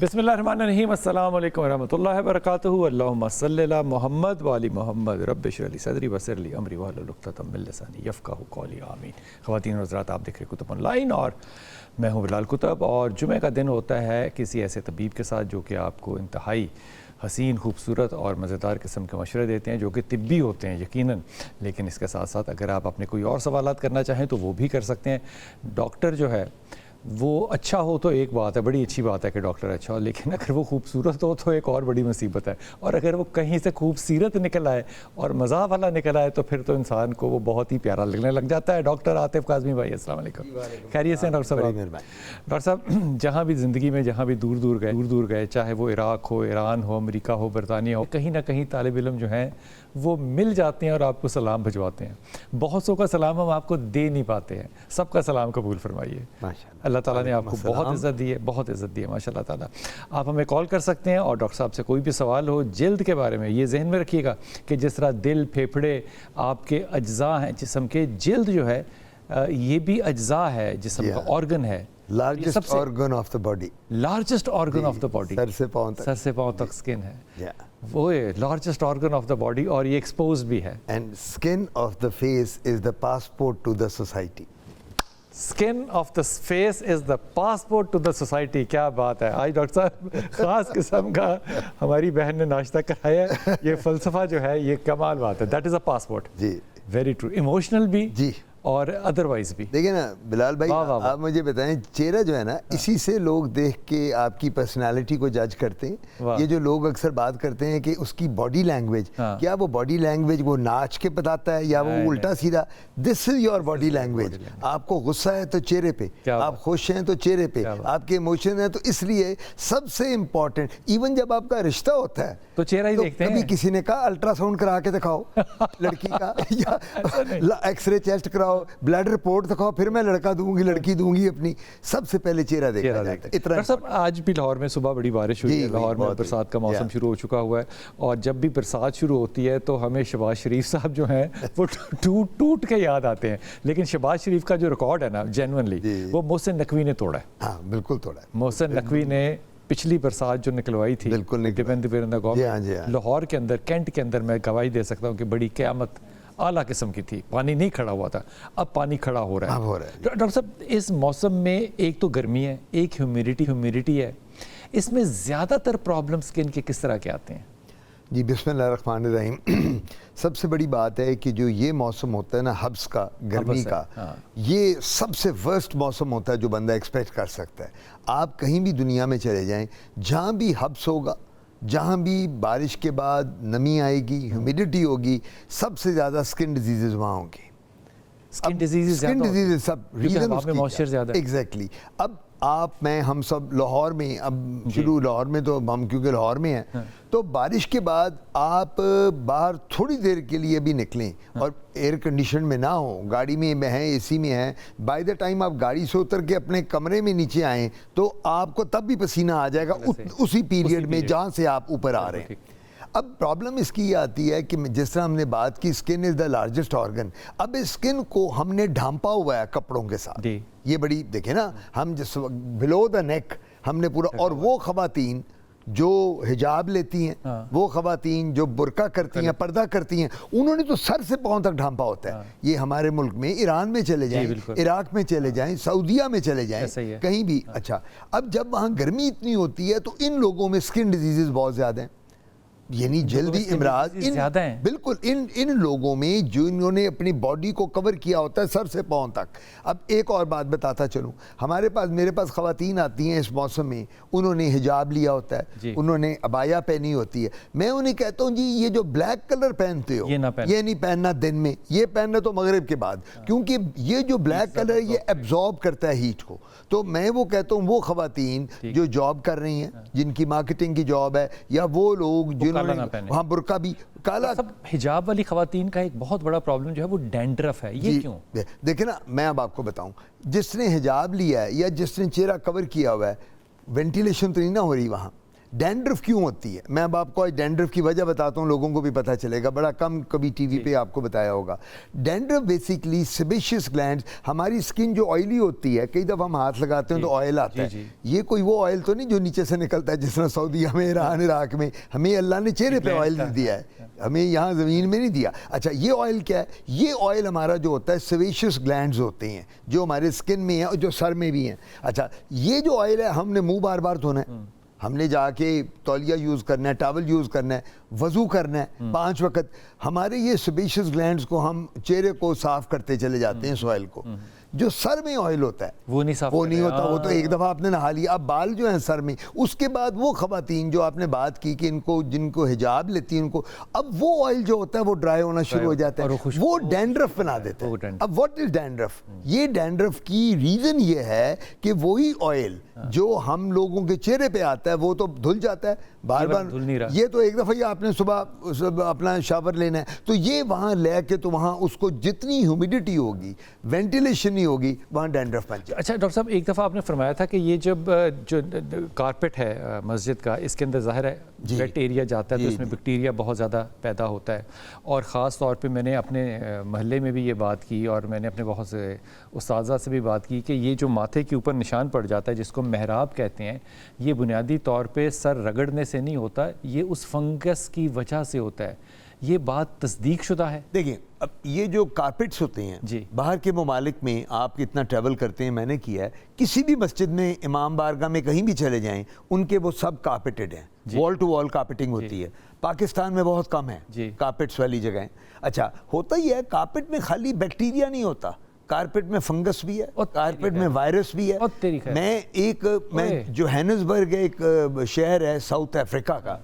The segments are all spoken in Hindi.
बिस्मिल्लाहिर्रहमानिर्रहीम अस्सलाम वालेकुम रहमतुल्लाहि व बरकातुहू अल्लाहुम्मा सल्लि अला मोहम्मद व आलि मोहम्मद रब्बि इश्रह ली सदरी वयस्सिर ली अमरी वहलुल उक़दतम मिन लिसानी यफ़क़हू क़ौली आमीन। ख़वातीन और हज़रात, आप देख रहे कुतुब ऑनलाइन और मैं हूँ बिलाल कुतुब। और जुमे का दिन होता है किसी ऐसे तबीब के साथ जो कि आपको इंतहाई हसीन, खूबसूरत और मज़ेदार किस्म के मशवरे देते हैं जो कि तिब्बी होते हैं यकीनन, लेकिन इसके साथ साथ अगर आप अपने कोई और सवालात करना चाहें तो वो भी कर सकते हैं। डॉक्टर जो है वो अच्छा हो तो एक बात है, बड़ी अच्छी बात है कि डॉक्टर अच्छा हो, लेकिन अगर वो खूबसूरत हो तो एक और बड़ी मुसीबत है। और अगर वो कहीं से खूबसूरत निकल आए और मज़ा वाला निकल आए तो फिर तो इंसान को वो बहुत ही प्यारा लगने लग जाता है। डॉक्टर आतिफ काज़मी भाई, अस्सलाम वालेकुम। खैरियत से डॉक्टर साहब? डॉक्टर साहब, जहाँ भी ज़िंदगी में जहाँ भी दूर दूर गए, चाहे वो इराक़ हो, ईरान हो, अमेरिका हो, बरतानिया हो, कहीं ना कहीं तालिब इल्म जो हैं वो मिल जाते हैं और आपको सलाम भिजवाते हैं। बहुत सौ का सलाम हम आपको दे नहीं पाते हैं, सबका सलाम कबूल फरमाइए। अल्लाह ताला ने आपको बहुत इज़्ज़त दी है, बहुत इज़्ज़त दी है माशाअल्लाह ताला। आप हमें कॉल कर सकते हैं और डॉक्टर साहब से कोई भी सवाल हो जल्द के बारे में, ये जहन में रखिएगा कि जिस तरह दिल, फेफड़े आपके अज्जा हैं जिस्म के, जल्द जो है ये भी अज्जा है जिस्म का, ऑर्गन है, largest organ of the body, largest organ of the body, सर से पाँव तक स्किन है, वो है largest organ of the body और ये एक्सपोज भी है। And skin of the face is the passport to the society. Skin of the face is the passport to the society. क्या बात है, आज डॉक्टर साहब खास किस्म का हमारी बहन ने नाश्ता कराया है। ये फलसफा जो है ये कमाल बात है, दैट इज अ पासपोर्ट। जी, वेरी ट्रू, इमोशनल भी जी और अदरवाइज भी। देखिए ना बिलाल भाई, आप मुझे बताएं, चेहरा जो है ना, इसी से लोग देख के आपकी पर्सनालिटी को जज करते हैं। ये जो लोग अक्सर बात करते हैं कि उसकी बॉडी लैंग्वेज, क्या वो बॉडी लैंग्वेज वो नाच के बताता है या वो उल्टा सीधा? This is your body language. आपको गुस्सा है तो चेहरे पे, आप खुश हैं तो चेहरे पे, आपके इमोशन है तो इसलिए सबसे इम्पोर्टेंट, इवन जब आपका रिश्ता होता है तो चेहरा ही देखते हैं। कभी किसी ने कहा अल्ट्रासाउंड करा के दिखाओ लड़की का, या एक्सरे चेस्ट कराओ, ब्लड रिपोर्ट दिखाओ, फिर मैं लड़का दूंगी लड़की दूंगी अपनी। सबसे पहले चेहरा देखा जाता है। इतना सब। आज भी लाहौर में सुबह बड़ी बारिश हुई है, लाहौर में बरसात का मौसम शुरू हो चुका हुआ है और जब भी बरसात शुरू होती है तो हमें शहबाज शरीफ साहब जो हैं वो टूट के याद आते हैं। लेकिन शहबाज शरीफ का जो रिकॉर्ड है ना, जेन्युइनली वो मोहसिन नकवी ने तोड़ा है। हाँ, बिल्कुल तोड़ा है। मोहसिन नकवी ने पिछली बरसात जो निकलवाई थी, लाहौर के अंदर, कैंट के अंदर, मैं गवाही दे सकता हूँ कि बड़ी क़यामत आला किस्म की थी। पानी नहीं खड़ा हुआ था, अब पानी खड़ा हो रहा है। डॉक्टर साहब, इस मौसम में एक तो गर्मी है, एक ह्यूमिडिटी है, इसमें ज़्यादातर प्रॉब्लम स्किन के किस तरह के आते हैं? जी, बिस्मिल्लाहिर्रहमानिर्रहीम। सबसे बड़ी बात है कि जो ये मौसम होता है ना, हब्स का, गर्मी का, ये सबसे वर्स्ट मौसम होता है जो बंदा एक्सपेक्ट कर सकता है। आप कहीं भी दुनिया में चले जाएं, जहाँ भी हब्स होगा, जहाँ भी बारिश के बाद नमी आएगी, ह्यूमिडिटी होगी, सबसे ज़्यादा स्किन डिजीज़ वहाँ होंगी। स्किन डिजीज़ सब रीज़न मॉइस्चर ज़्यादा। एग्जैक्टली। अब आप, मैं, हम सब लाहौर में, अब शुरू लाहौर में तो हम क्योंकि लाहौर में हैं, तो बारिश के बाद आप बाहर थोड़ी देर के लिए भी निकलें और एयर कंडीशन में ना हो, गाड़ी में हैं, एसी में हैं, बाय द टाइम आप गाड़ी से उतर के अपने कमरे में नीचे आएँ तो आपको तब भी पसीना आ जाएगा उसी पीरियड में जहाँ से आप ऊपर आ रहे हैं। अब प्रॉब्लम इसकी ये आती है कि जिस तरह हमने बात की, skin is the largest organ. अब इस स्किन को हमने ढांपा हुआ है कपड़ों के साथ। ये बड़ी, देखें ना, हम जिस बिलो द नेक हमने पूरा, और वो ख़वातीन जो हिजाब लेती हैं, वो ख़वातीन जो बुर्का करती हैं, पर्दा करती हैं, उन्होंने तो सर से पाँव तक ढांपा होता है। ये हमारे मुल्क में, ईरान में चले जाएं, इराक में चले जाएं, सऊदिया में चले जाएं, कहीं भी। अच्छा, अब जब वहाँ गर्मी इतनी होती है तो इन लोगों में स्किन डिजीज़ बहुत ज़्यादा हैं, यानी जल्दी इमराज ज़्यादा हैं। बिल्कुल, इन लोगों में जो इन्होंने अपनी बॉडी को कवर किया होता है सर से पाँव तक। अब एक और बात बताता चलूँ, मेरे पास ख़वातीन आती हैं इस मौसम में, उन्होंने हिजाब लिया होता है, उन्होंने अबाया पहनी होती है। मैं उन्हें कहता हूँ जी, ये जो ब्लैक कलर पहनते हो ये नहीं पहनना दिन में, ये पहनना तो मगरिब के बाद, क्योंकि ये जो ब्लैक कलर है ये एब्जॉर्ब करता है हीट को। तो मैं वो कहता हूँ, वो ख़वातीन जो जॉब कर रही हैं, जिनकी मार्केटिंग की जॉब है, या वो लोग जिन्होंने, हाँ, बुर्का भी काला। सब हिजाब वाली ख़वातीन का एक बहुत बड़ा प्रॉब्लम जो है वो डैंड्रफ है। ये क्यों? देखिए ना, मैं अब आपको बताऊं, जिसने हिजाब लिया है या जिसने चेहरा कवर किया हुआ है, वेंटिलेशन तो नहीं ना हो रही वहाँ, डैंड्रफ क्यों होती है, मैं अब आपको आज डैंड्रफ की वजह बताता हूँ, लोगों को भी पता चलेगा, बड़ा कम कभी टीवी पे आपको बताया होगा। डैंड्रफ बेसिकली सेबेशियस ग्लैंड्स, हमारी स्किन जो ऑयली होती है, कई दफ़ा हम हाथ लगाते हैं तो ऑयल आता है, ये कोई वो ऑयल तो नहीं जो नीचे से निकलता है जिस तरह सऊदीया में, ईरान, इराक में हमें अल्लाह ने चेहरे पे ऑयल नहीं दिया है, हमें यहाँ ज़मीन में नहीं दिया। अच्छा, ये ऑयल क्या है? ये ऑयल हमारा जो होता है सेबेशियस ग्लैंड्स होते हैं जो हमारे स्किन में है और जो सर में भी हैं। अच्छा, ये जो ऑयल है हमने मुंह बार बार धोना है, हमने जाके तौलिया यूज़ करना है, टॉवल यूज़ करना है, वज़ू करना है 5 वक्त, हमारे ये सेबेशियस ग्लैंड्स को हम चेहरे को साफ़ करते चले जाते हैं इस ऑयल को। जो सर में ऑयल होता है वो नहीं होता, वो तो एक दफ़ा आपने नहा लिया। अब बाल जो हैं सर में, उसके बाद वो ख़वातीन जो आपने बात की कि इनको जिनको हिजाब लेती हैं उनको, अब वो ऑयल जो होता है वो ड्राई होना शुरू हो जाता है, वो डैंड्रफ बना देता है। अब व्हाट इज डैंड्रफ? ये डैंड्रफ की रीज़न ये है कि वही ऑयल जो हम लोगों के चेहरे पे आता है वो तो धुल जाता है बार बार, ये तो एक दफ़ा ही आपने सुबह अपना शावर लेना है तो ये वहाँ ले के तो वहाँ उसको जितनी ह्यूमिडिटी होगी, वेंटिलेशन नहीं होगी, वहाँ डैंड्रफ बन जाए। अच्छा डॉक्टर साहब, एक दफ़ा आपने फरमाया था कि ये जब जो कारपेट है मस्जिद का, इसके अंदर ज़ाहिर है वेट एरिया जाता है तो इसमें बैक्टीरिया बहुत ज़्यादा पैदा होता है, और ख़ास तौर पे मैंने अपने महल्ले में भी ये बात की और मैंने अपने बहुत से उस्ताज़ा से भी बात की कि ये जो माथे के ऊपर निशान पड़ जाता है जिसको महराब कहते हैं, ये बुनियादी तौर पे सर रगड़ने से नहीं होता, ये उस फंगस की वजह से होता है। ये बात तस्दीक शुदा है? देखिए, अब ये जो कारपेट्स होते हैं जी, बाहर के ममालिक में आप कितना ट्रैवल करते हैं, मैंने किया है, किसी भी मस्जिद में, इमाम बारगाह में कहीं भी चले जाएं, उनके वो सब कारपेटेड हैं, वॉल टू वॉल कारपेटिंग होती है। पाकिस्तान में बहुत कम है कारपेट्स वाली जगह। अच्छा, होता ही है कारपेट में खाली बैक्टीरिया नहीं होता, कारपेट में फंगस भी है और कारपेट में वायरस भी है। मैं जोहानिसबर्ग एक शहर है साउथ अफ्रीका का,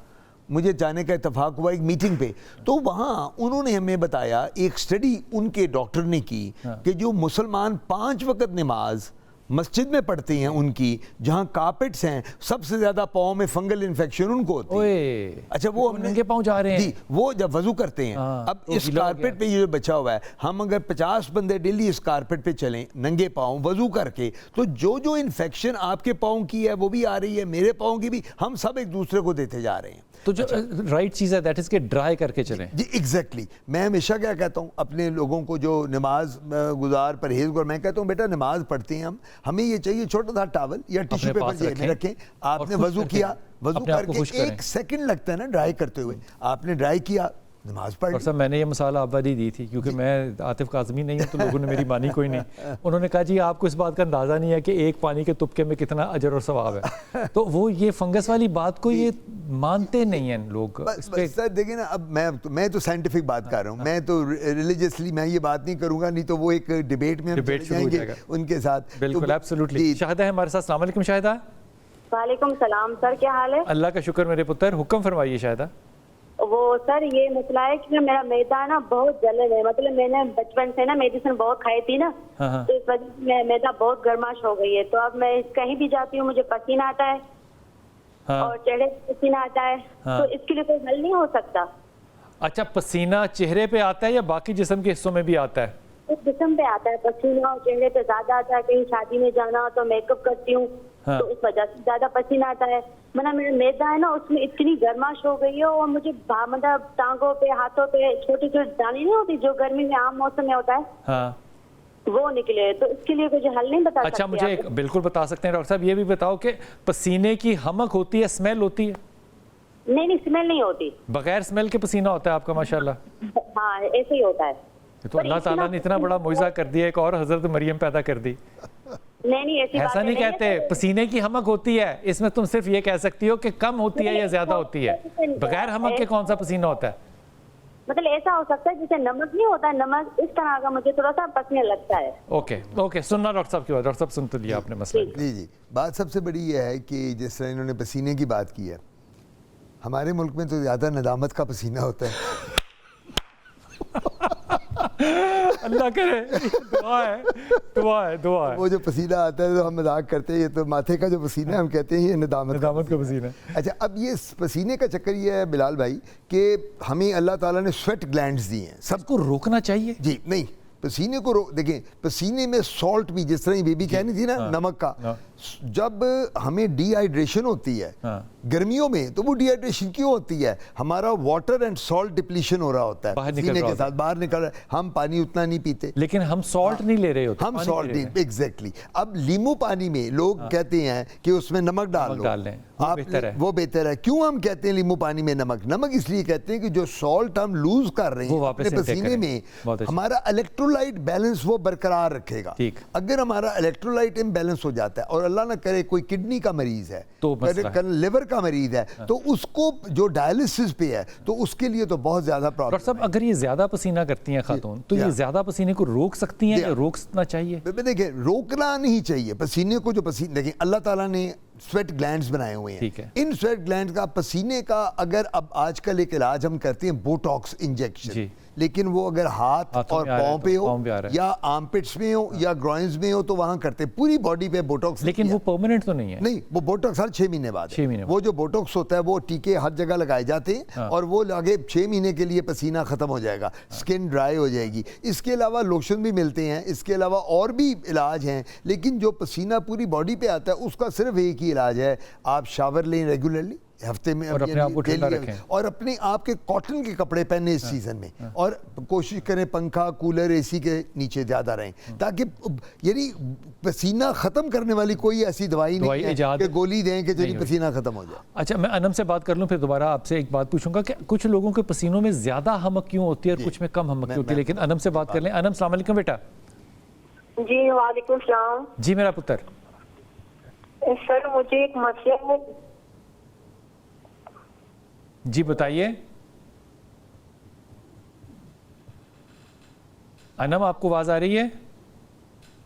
मुझे जाने का इत्तेफाक हुआ एक मीटिंग पे, तो वहाँ उन्होंने हमें बताया, एक स्टडी उनके डॉक्टर ने की कि जो मुसलमान 5 वक्त नमाज मस्जिद में पढ़ते हैं उनकी, जहाँ कारपेट्स हैं, सबसे ज्यादा पाँव में फंगल इन्फेक्शन उनको होती है। अच्छा, वो हम नंगे पाँव जा रहे हैं जी, वो जब वजू करते हैं। अब तो इस कारपेट पे ये बचा हुआ है, हम अगर 50 बंदे डेली इस कारपेट पे चलें नंगे पाँव वजू करके, तो जो जो इन्फेक्शन आपके पाँव की है वो भी आ रही है, मेरे पाँव की भी, हम सब एक दूसरे को देते जा रहे हैं। तो जो राइट चीज़ है दैट इज़ के ड्राई करके चलें जी। एग्जैक्टली, मैं हमेशा क्या कहता हूँ अपने लोगों को जो नमाज गुजार परहेज़गार, मैं कहता हूँ बेटा नमाज पढ़ते हैं हमें ये चाहिए छोटा सा टॉवल या टिश्यू पेपर जेब में रखें, आपने वजू किया, वजू करके 1 सेकंड लगता है ना ड्राई करते हुए, आपने ड्राई किया, नमाज पढ़ ली। सर मैंने ये मसाला आबादी दी थी क्योंकि मैं आतिफ काज़मी नहीं हूँ, तो लोगों ने मेरी मानी कोई नहीं। उन्होंने कहा जी आपको इस बात का अंदाज़ा नहीं है कि एक पानी के तुपके में कितना अजर और सवाब है। तो वो ये फंगस वाली बात को ये मानते नहीं हैं लोग। सर देखिए ना, अब मैं तो साइंटिफिक बात कर रहा हूँ, मैं तो रिलीजियसली मैं ये बात नहीं करूँगा, नहीं तो वो एक डिबेट में हम जाएंगे उनके साथ। बिल्कुल, एब्सोल्युटली। शाहिदा है हमारे साथ। अस्सलाम वालेकुम शाहिदा। वालेकुम सलाम सर, क्या हाल है? अल्लाह का शुक्र मेरे पुत्र, हुक्म फरमाइए शाहिदा। वो सर ये मसला है कि मेरा मैदा ना बहुत जलन है, मतलब मैंने बचपन से ना मेडिसिन बहुत खाई थी ना, तो इस वजह से मैदा बहुत गर्माश हो गई है। तो अब मैं कहीं भी जाती हूँ मुझे पसीना आता है और चेहरे पे पसीना आता है, तो इसके लिए कोई हल नहीं हो सकता? अच्छा, पसीना चेहरे पे आता है या बाकी जिस्म के हिस्सों में भी आता है? जिस्म पे आता है पसीना और चेहरे पे ज्यादा आता है, कहीं शादी में जाना हो तो मेकअप करती हूँ तो उस वजह से ज्यादा पसीना आता है। मतलब मेरा मैदा है ना उसमें इतनी गर्माश हो गई है और मुझे मतलब टांगों पे हाथों पे छोटी छोटी दाने नहीं होती जो गर्मी में आम मौसम में होता है, वो निकले। तो इसके लिए कुछ हल नहीं बता सकते? अच्छा, मुझे बिल्कुल बता सकते हैं डॉक्टर साहब। ये भी बताओ कि पसीने की हमक होती है, स्मेल होती है? नहीं, स्मेल नहीं होती, बगैर स्मेल के पसीना होता है आपका माशाल्लाह। हाँ, ऐसे ही होता है। तो अल्लाह ताला ने इतना बड़ा मुइज़ा कर दिया, एक और हजरत मरियम पैदा कर दी। नहीं ऐसा नहीं कहते, पसीने की हमक होती है, इसमें तुम सिर्फ ये कह सकती हो कि कम होती है या ज्यादा होती है, बगैर हमक के कौन सा पसीना होता है? मतलब ऐसा हो सकता है जैसे नमक नहीं होता, नमक इस तरह का मुझे थोड़ा सा पसने लगता है। ओके, सुनना डॉक्टर साहब की बात। डॉक्टर साहब सुन तो लिया आपने मसला। जी, बात सबसे बड़ी ये है कि जिस तरह इन्होंने पसीने की बात की है, हमारे मुल्क में तो ज्यादा नदामत का पसीना होता है। अल्लाह करे, दुआ है। वो जो पसीना आता है तो हम मजाक करते हैं, ये तो माथे का जो पसीना है हम कहते हैं ये नदामत का पसीना। अच्छा, अब ये पसीने का चक्कर ये है बिलाल भाई कि हमें अल्लाह ताला ने स्वेट ग्लैंड्स दी हैं, सबको रोकना चाहिए जी। नहीं, पसीने को देखिए, पसीने में सॉल्ट भी, जिस तरह बेबी कहनी थी ना नमक का, जब हमें डिहाइड्रेशन होती है गर्मियों में, तो वो डिहाइड्रेशन क्यों होती है? हमारा वाटर एंड सॉल्ट डिप्लीशन हो रहा होता है पसीने के साथ, बाहर निकल रहा है, हम पानी उतना नहीं पीते, लेकिन हम सॉल्ट नहीं ले रहे होते, हम सॉल्ट नहीं, एग्जैक्टली। अब नींबू पानी में लोग कहते हैं कि उसमें नमक डाल लो, वो बेहतर है। क्यों हम कहते हैं नींबू पानी में नमक इसलिए कहते हैं कि जो सॉल्ट हम लूज कर रहे हैं अपने पसीने में, हमारा इलेक्ट्रोलाइट बैलेंस वो बरकरार रखेगा। अगर हमारा इलेक्ट्रोलाइट इम्बैलेंस हो जाता है, और अल्लाह ना करे कोई किडनी का मरीज है, तो लिवर का मरीज है, तो उसको जो डायलिसिस पे है, तो उसके लिए तो बहुत ज्यादा प्रॉब्लम। डॉक्टर साहब, अगर ये ज्यादा पसीना करती हैं खातून, तो ये ज्यादा पसीने को रोक सकती हैं या रोकना चाहिए? देखिए, रोकना नहीं चाहिए पसीने को। जो पसीने, देखिए अल्लाह ताला ने स्वेट ग्लैंड्स बनाए हुए हैं, ठीक है। इन स्वेट ग्लैंड्स का पसीने का, अगर अब आजकल एक इलाज हम करते हैं बोटॉक्स इंजेक्शन, लेकिन वो अगर हाथ और पाँव पे हो या आर्मपिट्स में हो या ग्रॉइंस में हो तो वहां करते हैं, पूरी बॉडी पे बोटॉक्स। लेकिन वो परमानेंट तो नहीं है? नहीं, वो बोटॉक्स हर 6 महीने बाद है। वो जो बोटॉक्स होता है वो टीके हर जगह लगाए जाते हैं, और वो आगे 6 महीने के लिए पसीना खत्म हो जाएगा, स्किन ड्राई हो जाएगी। इसके अलावा लोशन भी मिलते हैं, इसके अलावा और भी इलाज हैं, लेकिन जो पसीना पूरी बॉडी पे आता है उसका सिर्फ एक ही इलाज है, आप शावर लें रेगुलरली हफ्ते में, और अपने आप को ठंडा रखें, और अपने आप के कॉटन के कपड़े पहने इस सीजन में, और कोशिश करें पंखा कूलर एसी के नीचे ज्यादा रहें, ताकि यानी पसीना खत्म करने वाली कोई ऐसी दवाई नहीं है कि गोली दें कि जो पसीना खत्म हो जाए। अच्छा, मैं अनम से बात कर लूं, फिर दोबारा आपसे एक बात पूछूंगा कि कुछ लोगों के पसीनों में ज्यादा हमक क्यों होती है और कुछ में कम हमक क्यों होती है, लेकिन अनम से बात कर लें। अनम, अस्सलाम वालेकुम बेटा। जी वालेकुम सलाम। जी मेरा पुत्र। सर मुझे एक मसला है। जी बताइए। अनम, आपको आवाज आ रही है?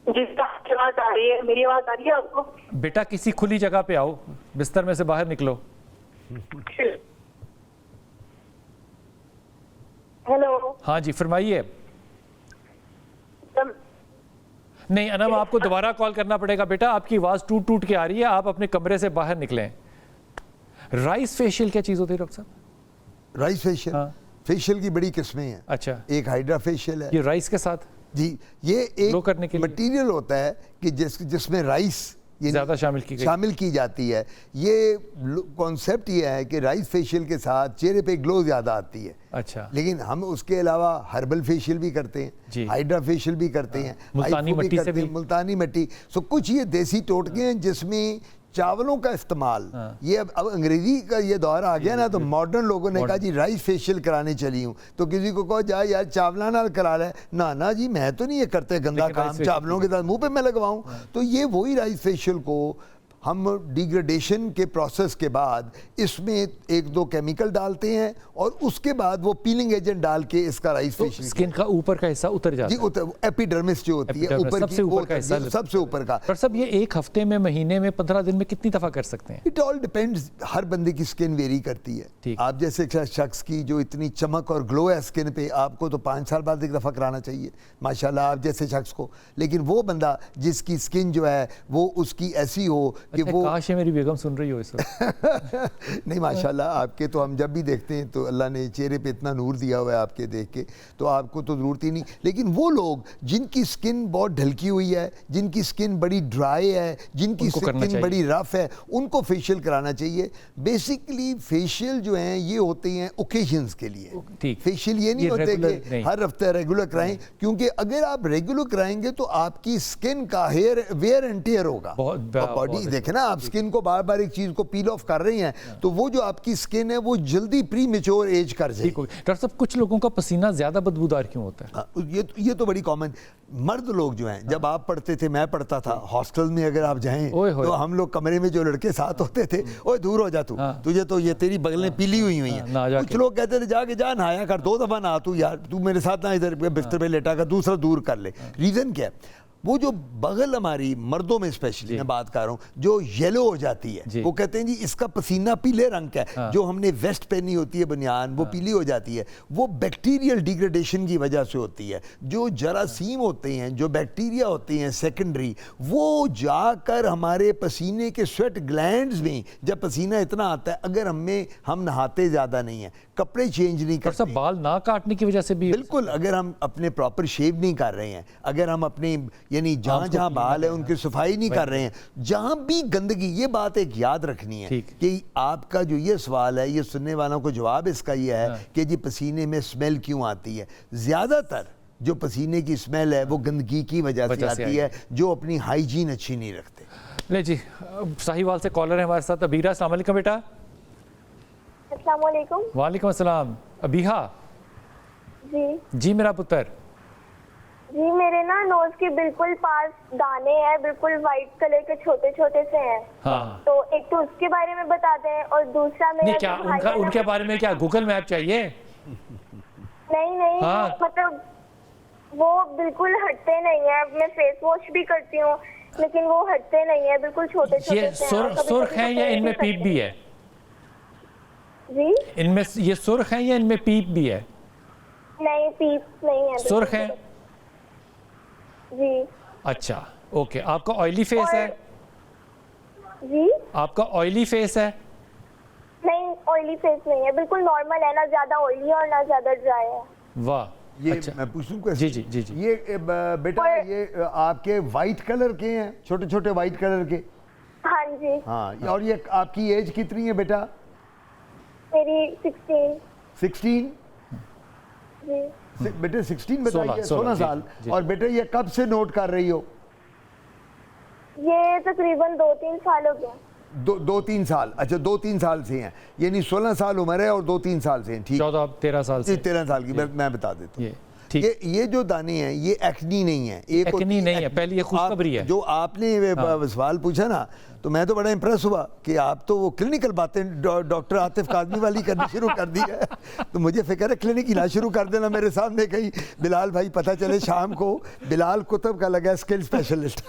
जी आवाज आ रही है, मेरी आवाज आ रही है आपको? बेटा किसी खुली जगह पे आओ, बिस्तर में से बाहर निकलो। हेलो। हाँ जी फरमाइए। नहीं अनम, आपको दोबारा कॉल करना पड़ेगा बेटा, आपकी आवाज टूट टूट के आ रही है, आप अपने कमरे से बाहर निकलें। राइस फेशियल क्या चीज होती है डॉक्टर साहब? राइस फेशियल, फेशियल की बड़ी किस्में हैं। अच्छा। एक हाइड्रा फेशियल है, ये राइस के साथ? जी, ये एक मटेरियल होता है कि जिसमें राइस ज्यादा शामिल की जाती है। ये कॉन्सेप्ट ये है कि राइस फेशियल के साथ चेहरे पे ग्लो ज्यादा आती है। अच्छा। लेकिन हम उसके अलावा हर्बल फेशियल भी करते हैं, हाइड्रा फेशियल भी करते हैं, मुल्तानी मट्टी से भी, मुल्तानी मट्टी। सो कुछ ये देसी टोटके हैं जिसमें चावलों का इस्तेमाल, ये अब अंग्रेजी का ये दौर आ गया ना, तो मॉडर्न लोगों ने कहा जी राइस फेशियल कराने चली हूँ, तो किसी को कहो जा यार चावला नाल करा ले, ना जी मैं तो नहीं ये करते गंदा काम चावलों के साथ मुंह पे मैं लगवाऊँ। तो ये वही राइस फेशियल को हम डिग्रेडेशन के प्रोसेस के बाद इसमें 1-2 केमिकल डालते हैं, और उसके बाद वो पीलिंग एजेंट डाल के इसका राइस फेशियल, स्किन का ऊपर का हिस्सा उतर जाता है जी, एपिडर्मिस जो होती है ऊपर सबसे ऊपर का हिस्सा, सबसे ऊपर का। पर सब ये एक हफ्ते में, महीने में, 15 दिन में कितनी दफा कर सकते हैं? इट ऑल डिपेंड्स, हर बंदे की स्किन वेरी करती है। आप जैसे शख्स की जो इतनी चमक और ग्लो है स्किन पे, आपको तो 5 साल बाद एक दफा कराना चाहिए माशाल्लाह आप जैसे शख्स को। लेकिन वो बंदा जिसकी स्किन जो है वो उसकी ऐसी हो कि वो, काश मेरी बेगम सुन रही हो इस वक्त। नहीं माशाल्लाह आपके तो हम जब भी देखते हैं तो अल्लाह ने चेहरे पे इतना नूर दिया हुआ है आपके देख के, तो आपको तो ज़रूरत ही नहीं। लेकिन वो लोग जिनकी स्किन बहुत ढलकी हुई है, जिनकी स्किन बड़ी ड्राई है, जिनकी स्किन बड़ी रफ है, उनको फेशियल कराना चाहिए। बेसिकली फेशियल जो हैं ये होते हैं ओकेजन्स के लिए। फेशियल ये नहीं होते कि हर हफ्ते रेगुलर कराएं, क्योंकि अगर आप रेगुलर कराएंगे तो आपकी स्किन का हेयर वेयर एंड टेयर होगा। बॉडी देखे ना, आप स्किन को बार बार एक चीज को पील ऑफ कर रही हैं, तो वो जो आपकी स्किन है वो जल्दी प्री मैच्योर एज कर जाएगी। डॉक्टर साहब, कुछ लोगों का पसीना ज्यादा बदबूदार क्यों होता है? ये तो बड़ी कॉमन, मर्द लोग जो हैं, जब आप पढ़ते थे, मैं पढ़ता था हॉस्टल में, अगर आप जाएं तो हम लोग कमरे में जो लड़के साथ होते थे, ओए दूर हो जा तू, तुझे तो ये तेरी बगलें पीली हुई हैं। कुछ लोग कहते थे जाके जा नहाया कर, 2 दफा नहा तू यार, तू मेरे साथ ना इधर बिस्तर पे लेटा कर, दूसरा दूर कर ले। रीजन क्या है? वो जो बगल हमारी मर्दों में स्पेशली मैं बात कर रहा हूँ, जो येलो हो जाती है, वो कहते हैं जी इसका पसीना पीले रंग का है। जो हमने वेस्ट पहनी होती है बनियान, वो पीली हो जाती है, वो बैक्टीरियल डिग्रेडेशन की वजह से होती है। जो जरासीम होते हैं, जो बैक्टीरिया होते हैं सेकेंडरी, वो जाकर हमारे पसीने के स्वेट ग्लैंड्स में, जब पसीना इतना आता है, अगर हम नहाते ज़्यादा नहीं है, कपड़े चेंज नहीं करते, बाल ना काटने की वजह से भी, बिल्कुल, अगर हम अपने प्रॉपर शेव नहीं कर रहे हैं, अगर हम अपने यानी जहाँ उसको जहाँ clean बाल है करना। उनकी सफाई नहीं कर रहे हैं, जहाँ भी गंदगी, ये बात एक याद रखनी है ठीक। कि आपका जो ये सवाल है, ये सुनने वालों को जवाब इसका ये है कि जी पसीने में स्मेल क्यों आती है। ज़्यादातर जो पसीने की स्मेल है वो गंदगी की वजह से आती है, जो अपनी हाइजीन अच्छी नहीं रखते। ले जी, साहिवाल से कॉलर है हमारे साथ अबीरा। अस्सलाम वालेकुम बेटा। अस्सलाम वालेकुम। वालेकुम अस्सलाम। अबीहा जी जी मेरा पुत्र। जी, मेरे ना नोज के बिल्कुल पास दाने हैं, बिल्कुल वाइट कलर के छोटे छोटे से हैं। हाँ, तो एक तो उसके बारे में बता दें, और दूसरा नहीं मेरा क्या जो भाई उनका है ना- उनके बारे में क्या गूगल मैप चाहिए? नहीं नहीं, हाँ। मतलब वो बिल्कुल हटते नहीं है। मैं फेस वॉश भी करती हूँ लेकिन वो हटते नहीं है, बिल्कुल छोटे छोटे ये से हैं। और कभी-कभी सुर्ख है तो या पेट इनमें भी पीप भी है? जी इनमें ये सुर्ख है या इनमें पीप भी है? नहीं, पीप नहीं है। सुर्ख है। जी अच्छा ओके। आपका ऑयली फेस है? जी आपका ऑयली फेस है? नहीं, ऑयली फेस नहीं है, बिल्कुल नॉर्मल है, ना ज्यादा ऑयली है और ना ज्यादा ड्राई है। वाह, ये अच्छा। मैं पूछूं क्वेश्चन? जी जी जी जी। ये बेटा और- ये आपके वाइट कलर के हैं, छोटे छोटे वाइट कलर के? हाँ जी, हाँ। और ये आपकी एज कितनी है बेटा? मेरी 16। 16? जी बेटे 16 बताइए। 16 16 जी, साल। जी। और बेटे ये कब से नोट कर रही हो? ये तकरीबन 2-3 साल हो गए। दो तीन साल। अच्छा, 2-3 साल से हैं, यानी 16 साल उम्र है और 2-3 साल से हैं। ठीक, 14-13 साल से 13 साल की। मैं बता देता हूँ। ये ठीक। ये जो दाने हैं ये एक्नी नहीं है। एक एक्नी होती नहीं है, पहले ये खुशखबरी है। जो आपने सवाल पूछा ना, तो मैं तो बड़ा इंप्रेस हुआ कि आप तो वो क्लिनिकल बातें डॉक्टर आतिफ कादमी वाली करनी शुरू कर दी है। तो मुझे फिक्र है क्लिनिक इलाज शुरू कर देना मेरे सामने, कहीं बिलाल भाई पता चले शाम को बिलाल कुतुब का लगा स्किल स्पेशलिस्ट।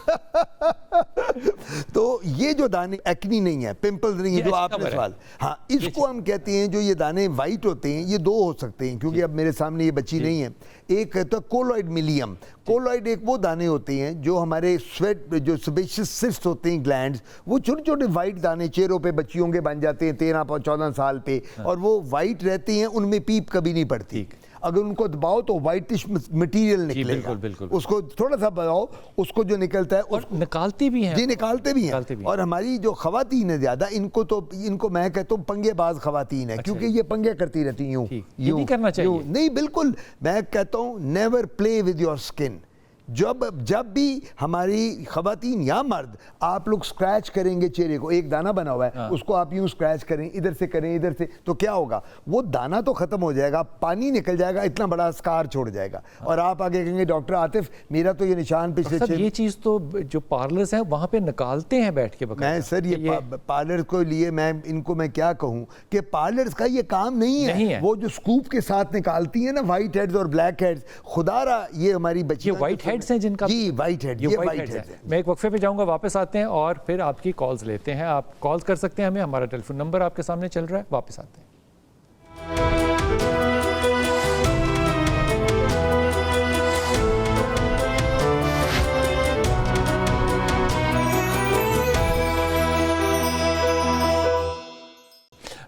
तो ये जो दाने एक्नी नहीं है, पिंपल्स नहीं है, ये जो अच्छा आपने खबर है। सवाल, हाँ इसको हम कहते हैं, जो ये दाने वाइट होते हैं, ये दो हो सकते हैं, क्योंकि अब मेरे सामने ये बच्ची नहीं है। एक है तो कोलॉइड मिलियम। कोलॉइड एक वो दाने होते हैं जो हमारे स्वेट, जो सेबेशियस सिस्ट होते हैं ग्लैंड्स, वो छोटे छोटे वाइट दाने चेहरों पे बच्चियों के बन जाते हैं 13-14 साल पे, और वो वाइट रहते हैं, उनमें पीप कभी नहीं पड़ती। अगर उनको दबाओ तो वाइटिश मटेरियल निकलेगा। बिल्कुल, बिल्कुल। उसको थोड़ा सा दबाओ, उसको जो निकलता है और निकालती भी हैं। जी निकालते भी निकालते हैं। भी और हमारी जो खवातीन है ज्यादा, इनको मैं कहता हूँ पंगेबाज खवातीन है, क्योंकि ये पंगे करती रहती हैं यूं ठीक। ये नहीं करना चाहिए। नहीं, बिल्कुल। मैं कहता हूँ never play with your skin. जब भी हमारी खवातीन या मर्द, आप लोग स्क्रैच करेंगे चेहरे को, एक दाना बना हुआ है, उसको आप यूं स्क्रैच करें, इधर से करें, इधर से, तो क्या होगा? वो दाना तो खत्म हो जाएगा, पानी निकल जाएगा, इतना बड़ा स्कार छोड़ जाएगा, और आप आगे कहेंगे डॉक्टर आतिफ मेरा तो ये निशान पिछले सर ये चीज़ तो जो पार्लर्स हैं वहाँ पे निकालते हैं बैठ के बकायदा। मैं सर ये पार्लर को लिए मैं क्या कहूँ कि पार्लर्स का ये काम नहीं है। वो जो स्कूप के साथ निकालती है ना वाइट हेड्स और ब्लैक हेड्स, खुदारा ये हमारी बच्ची ये वाइट हेड्स हैं जिनका, जी वाइट हेड, ये वाइट हेड है। मैं एक वक्फे पे जाऊंगा, वापस आते हैं और फिर आपकी कॉल्स लेते हैं। आप कॉल्स कर सकते हैं हमें, हमारा टेलीफोन नंबर आपके सामने चल रहा है। वापस आते हैं।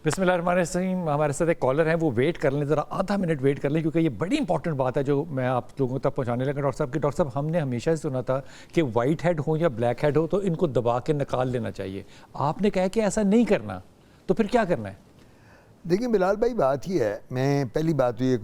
बिस्मिल्लाहिर्रहमानिर्रहीम। हमारे साथ एक कॉलर हैं, वो वेट कर लें, ज़रा आधा मिनट वेट कर लें, क्योंकि ये बड़ी इंपॉर्टेंट बात है जो मैं आप लोगों तक पहुंचाने लगा। डॉक्टर साहब कि डॉक्टर साहब हमने हमेशा ही सुना था कि वाइट हेड हो या ब्लैक हेड हो तो इनको दबा के निकाल लेना चाहिए। आपने कहा कि ऐसा नहीं करना, तो फिर क्या करना है? देखिए बिलाल भाई, बात ही है, मैं पहली बात तो ये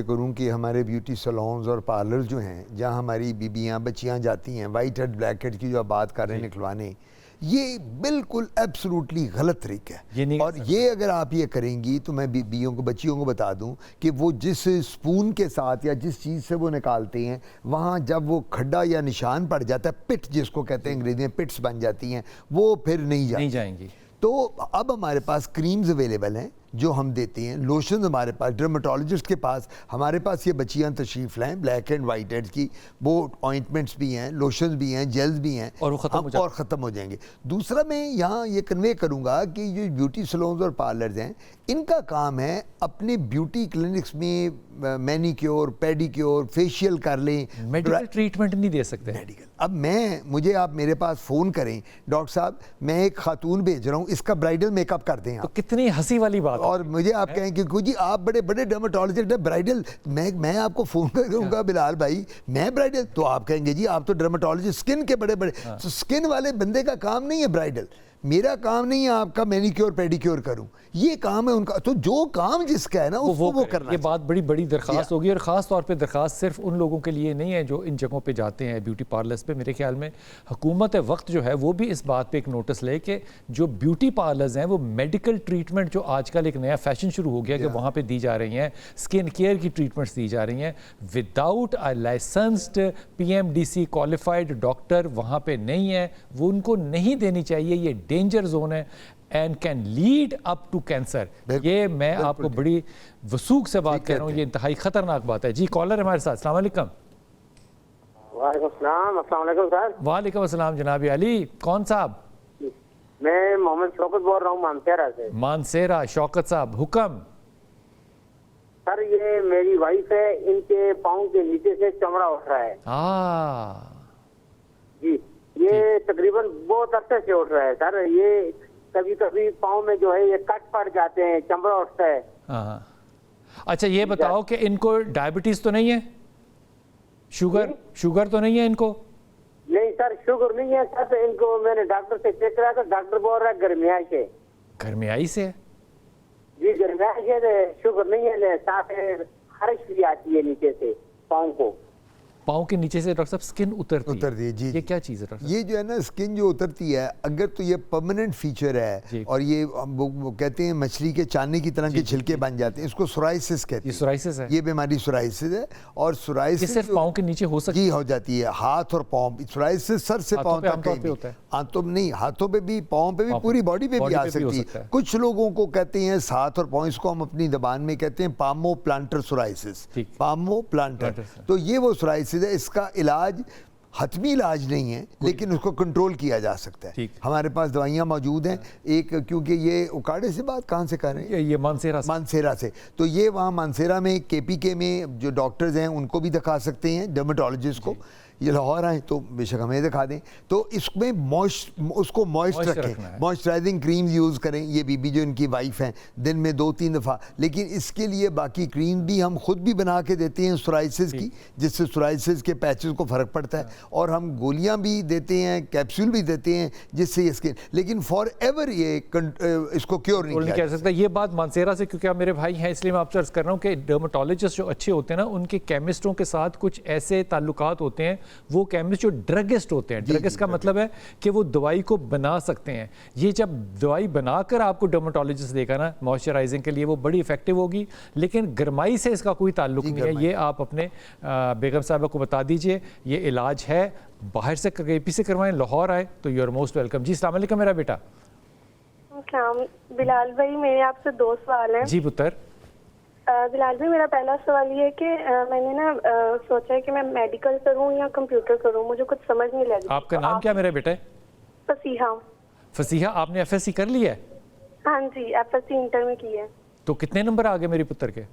करूँ कि हमारे ब्यूटी सैलून्स और पार्लर जो हैं, जहाँ हमारी बीबियाँ बच्चियाँ जाती हैं, वाइट हेड ब्लैक हेड की जो आप बात कर रहे हैं निकलवाने, ये बिल्कुल एब्सोल्युटली गलत तरीका है। और ये अगर आप ये करेंगी तो मैं बीबियों को, बच्चियों को बता दूं कि वो जिस स्पून के साथ या जिस चीज़ से वो निकालते हैं, वहाँ जब वो खड्डा या निशान पड़ जाता है, पिट जिसको कहते हैं अंग्रेजी में, पिट्स बन जाती हैं, वो फिर नहीं जाएंगी। तो अब हमारे पास क्रीम्स अवेलेबल हैं जो हम देते हैं, लोशन हमारे पास, डर्मेटोलॉजिस्ट के पास हमारे पास ये बच्चियाँ तशरीफ़ लाएँ, ब्लैक एंड वाइट हेड्स की, वो ऑइंटमेंट्स भी हैं, लोशंस भी हैं, जेल्स भी हैं, और वो ख़त्म हो जाएंगे। दूसरा मैं यहाँ ये कन्वे करूँगा कि जो ब्यूटी सैलून्स और पार्लर्स हैं, इनका काम है अपने ब्यूटी क्लिनिक्स में मैनीक्योर, पेडिक्योर, फेशियल कर लें, मेडिकल ट्रीटमेंट नहीं दे सकते। मेडिकल। अब मुझे आप मेरे पास फ़ोन करें, डॉक्टर साहब मैं एक खातून भेज रहा हूँ, इसका ब्राइडल मेकअप कर दें तो आप। कितनी हंसी वाली बात है। और मुझे आप कहें कि जी आप बड़े बड़े डर्माटोलॉजिस्ट हैं, ब्राइडल मैं आपको फ़ोन करूँगा बिलाल भाई, मैं ब्राइडल, तो आप कहेंगे जी आप तो डर्माटोलॉजिस्ट स्किन के बड़े बड़े, तो स्किन वाले बंदे का काम नहीं है ब्राइडल, मेरा काम नहीं है आपका मैनीक्योर पेडिक्योर करूं, ये काम है उनका। तो जो काम जिसका है ना उसको वो करना। ये बात बड़ी बड़ी दरख्वास्त होगी, और ख़ास तौर पे दरख्वास्त सिर्फ उन लोगों के लिए नहीं है जो इन जगहों पे जाते हैं ब्यूटी पार्लर्स पे। मेरे ख्याल में हुकूमत वक्त जो है वो भी इस बात पे एक नोटिस ले कि जो ब्यूटी पार्लर्स हैं वो मेडिकल ट्रीटमेंट, जो आजकल एक नया फैशन शुरू हो गया कि वहाँ पर दी जा रही हैं, स्किन केयर की ट्रीटमेंट्स दी जा रही हैं, without a licensed PMDC qualified doctor वहाँ पर नहीं है, वो उनको नहीं देनी चाहिए। ये डेंजर जोन है and can lead up to cancer. ये मैं आपको बड़ी वसूख से बात कर रहा हूँ, ये इंतहाई खतरनाक बात है। जी कॉलर हमारे साथ, अस्सलाम वालेकुम। वालेकुम सर। वालेकुम अस्सलाम जनाब अली, कौन साहब? मैं मोहम्मद शौकत बोल रहा हूँ मानसेरा से। मानसेरा, शौकत साहब हुक्म। सर ये मेरी वाइफ है, इनके पाँव के नीचे से चमड़ा उठ रहा है। जी ये तकरीबन बहुत अरसे से उठ रहा है सर। ये कभी कभी पाँव में जो है ये कट पड़ जाते हैं, चमड़ा उठता है। अच्छा ये बताओ कि इनको डायबिटीज तो नहीं है? शुगर तो नहीं है इनको? नहीं सर शुगर नहीं है सर। तो इनको मैंने डॉक्टर से चेक कराया तो डॉक्टर बोल रहा है गर्मियाई से। गर्मियाई से? जी गर्मियाई से, शुगर नहीं है, साथ खारिश भी आती है नीचे से पाँव को। पाँव के नीचे से डॉक्टर साहब स्किन उतरती है जी। ये क्या चीज़ है डॉक्टर साहब? ये जो है ना स्किन जो उतरती है, अगर तो ये परमानेंट फीचर है और ये वो कहते हैं मछली के चाने की तरह के छिलके बन जाते हैं, इसको सोराइसिस कहते हैं। ये सोराइसिस है? ये बीमारी सोराइसिस है। और सोराइसिस सिर्फ पाँव के नीचे हो सकती है? हो जाती है हाथ और पाँव। सोराइसिस सर से पाँव तक होता है। हाथों में नहीं, हाथों पे भी, पाँव पे भी, पूरी बॉडी पे भी आ सकती है। कुछ लोगों को कहते हैं हाथ और पाँव, इसको हम अपनी जबान में कहते हैं पामो प्लांटर सोराइसिस, पामो प्लांटर। तो ये वो सोराइसिस है। इसका इलाज हतमी इलाज नहीं है, लेकिन उसको कंट्रोल किया जा सकता है। हमारे पास दवाइयाँ मौजूद हैं। एक क्योंकि ये उकाड़े से बात कहाँ से कर रहे हैं? ये मानसेरा से। तो ये वहाँ मानसेरा में KPK में जो डॉक्टर्स हैं उनको भी दिखा सकते हैं, डर्मेटोलॉजिस्ट को। ये लाहौर आए तो बेशक हमें दिखा दें। तो इसमें उसको मॉइस्ट रखें, मॉइस्चराइजिंग क्रीम यूज़ करें। ये बीबी जो इनकी वाइफ हैं दिन में 2-3 दफ़ा, लेकिन इसके लिए बाकी क्रीम भी हम खुद भी बना के देते हैं सोराइसिस की, जिससे सोराइसिस के पैचेस को फ़र्क पड़ता है। और हम गोलियां भी देते हैं, कैप्सूल भी देते हैं, जिससे ये स्किन, लेकिन फॉर एवर ये इसको क्योर नहीं कह सकता। ये बात मानसेरा से, क्योंकि आप मेरे भाई हैं इसलिए मैं आपसे अर्ज़ कर रहा हूँ कि डर्मेटोलॉजिस्ट जो अच्छे होते हैं ना, उनके केमिस्टों के साथ कुछ ऐसे ताल्लुकात होते हैं। वो केमिस्ट जो ड्रगिस्ट होते हैं, ड्रगिस्ट का मतलब है कि वो दवाई को बना सकते हैं। ये जब दवाई बनाकर आपको डर्मेटोलॉजिस्ट देगा ना मॉइस्चराइजिंग के लिए, वो बड़ी इफेक्टिव होगी। लेकिन गर्माई से इसका कोई ताल्लुक नहीं है। ये आप अपने बेगम साहबा को बता दीजिए, ये इलाज है। बाहर से KP से करवाएं, लाहौर आए तो यू आर मोस्ट वेलकम। जी अस्सलाम वालेकुम मेरा बेटा। बिलाल भाई मेरे आपसे 2 सवाल हैं। जी पुत्र। बिलाल भाई मेरा पहला सवाल ये है कि मैंने ना सोचा है कि मैं मेडिकल करूं या कंप्यूटर करूं, मुझे कुछ समझ नहीं लग रहा। आपका नाम क्या मेरे बेटे? फसीहा। फसीहा, आपने FSC कर लिया है? हाँ जी FSC इंटर में की है। तो कितने नंबर आ गए मेरे पुत्र के?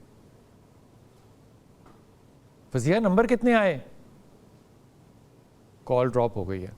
फसीहा नंबर कितने आए? कॉल ड्रॉप हो गई है।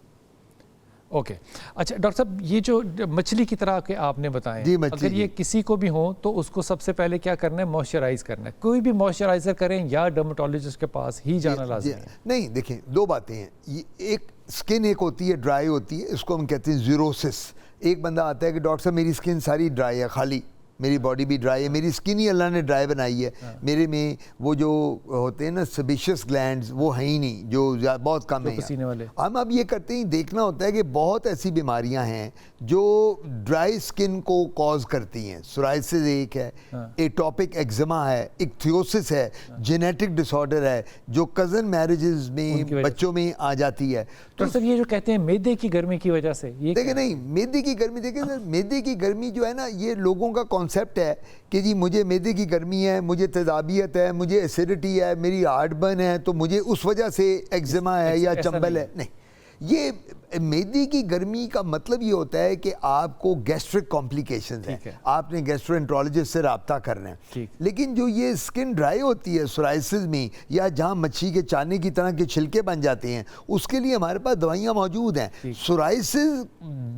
ओके अच्छा डॉक्टर साहब, ये जो मछली की तरह के आपने बताए, अगर ये किसी को भी हो तो उसको सबसे पहले क्या करना है? मॉइस्चराइज करना है। कोई भी मॉइस्चराइजर करें या डर्मेटोलॉजिस्ट के पास ही जाना लाज़मी है? नहीं देखें, 2 बातें हैं। ये एक स्किन एक होती है ड्राई होती है, इसको हम कहते हैं ज़ीरोसिस। एक बंदा आता है कि डॉक्टर साहब मेरी स्किन सारी ड्राई है, खाली मेरी बॉडी भी ड्राई है, मेरी स्किन ही अल्लाह ने ड्राई बनाई है। मेरे में वो जो होते हैं ना सेबेशियस ग्लैंड्स, वो हैं ही नहीं, जो बहुत कम है पसीने वाले। हम अब ये करते हैं, देखना होता है कि बहुत ऐसी बीमारियां हैं जो ड्राई स्किन को कॉज करती हैं। सोराइसिस एक है, एटोपिक एक्जिमा है, इक्थियोसिस है, जेनेटिक डिसऑर्डर है जो कज़न मैरिजेस में बच्चों में आ जाती है। तो सर ये जो कहते हैं मैदे की गर्मी की वजह से, ये देखिए नहीं, मैदे की गर्मी, देखिए सर मैदे की गर्मी जो है ना, ये लोगों का कॉन्सेप्ट है कि जी मुझे मैदे की गर्मी है, मुझे तेजाबियत है, मुझे एसिडिटी है, मेरी हार्ट बर्न है, तो मुझे उस वजह से एक्जिमा है या चंबल है। नहीं, ये मैदे की गर्मी का मतलब ये होता है कि आपको गैस्ट्रिक कॉम्प्लिकेशंस ठीक हैं, है। आपने गैस्ट्रोएंट्रोलॉजिस्ट से रब्ता करना है। ठीक। लेकिन जो ये स्किन ड्राई होती है सोराइसिस में, या जहाँ मच्छी के चाने की तरह के छिलके बन जाते हैं, उसके लिए हमारे पास दवाइयाँ मौजूद हैं। सोराइसिस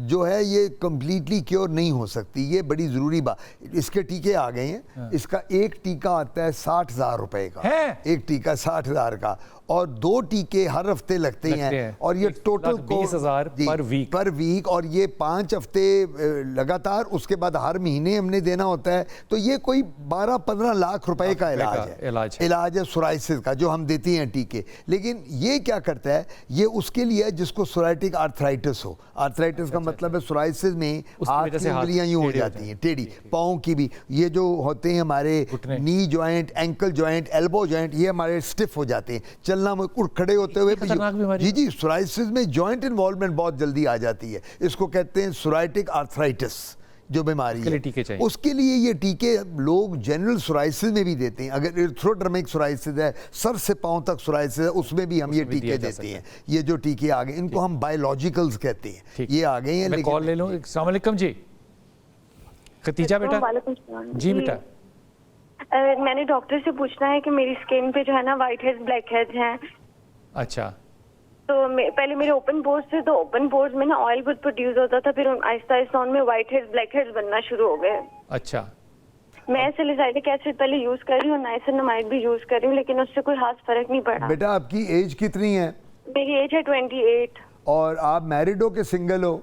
जो है ये कम्प्लीटली क्योर नहीं हो सकती, ये बड़ी ज़रूरी बात। इसके टीके आ गए हैं। इसका एक टीका आता है 60,000 रुपए का, एक टीका 60,000 का, और 2 टीके हर हफ्ते लगते हैं। और ये टोटल 20,000 पर वीक, और ये 5 हफ्ते लगातार, उसके बाद हर महीने हमने देना होता है। तो ये कोई 12-15 लाख रुपए का इलाज है सोराइसिस का, जो हम देते हैं टीके। लेकिन ये क्या करता है, ये उसके लिए है जिसको सोराइटिक आर्थराइटिस हो। आर्थराइटिस का मतलब है सोराइसिस में हाथ की उंगलियां यूं हो जाती हैं टेढ़ी, पाँव की भी, ये जो होते हैं हमारे knee joint, ankle joint, elbow joint, ये हमारे स्टिफ हो जाते हैं, चलना में खड़े होते हुए। जी, सोराइसिस में जॉइंट इन्वॉल्वमेंट बहुत जल्दी आ जाती है। इसको कहते हैं सोराइटिक आर्थराइटिस जो बीमारी है। उसके लिए ये टीके लोग जनरल सोराइसिस में भी देते हैं। अगर एरिथ्रोडर्मिक सोराइसिस है, सर से पांव तक सोराइसिस है, उसमें भी हम ये टीके देते हैं। ये जो टीके आ गए, इनको हम बायोलॉजिकल्स कहते हैं, ये आ गए हैं। मैं कॉल ले लूं। अस्सलाम वालेकुम जी, खतीजा बेटा। जी बेटा, मैंने डॉक्टर से पूछना है कि मेरी स्किन पे जो है ना व्हाइट हेड्स, ब्लैक हेड्स हैं। अच्छा। तो पहले मेरे ओपन पोर्स थे, तो ओपन पोर्स में ना ऑयल बहुत प्रोड्यूस होता था, फिर आहिस्ता आहिस्ता उनमें व्हाइट हेड्स, ब्लैक हेड्स बनना शुरू हो गए। अच्छा। मैं सैलिसाइलिक एसिड पहले यूज कर रही हूँ, नाइसिनामाइड भी यूज कर रही हूँ, लेकिन उससे कोई खास फर्क नहीं पड़ा। बेटा आपकी एज कितनी है? मेरी एज है 28। और आप मैरिड हो कि सिंगल हो?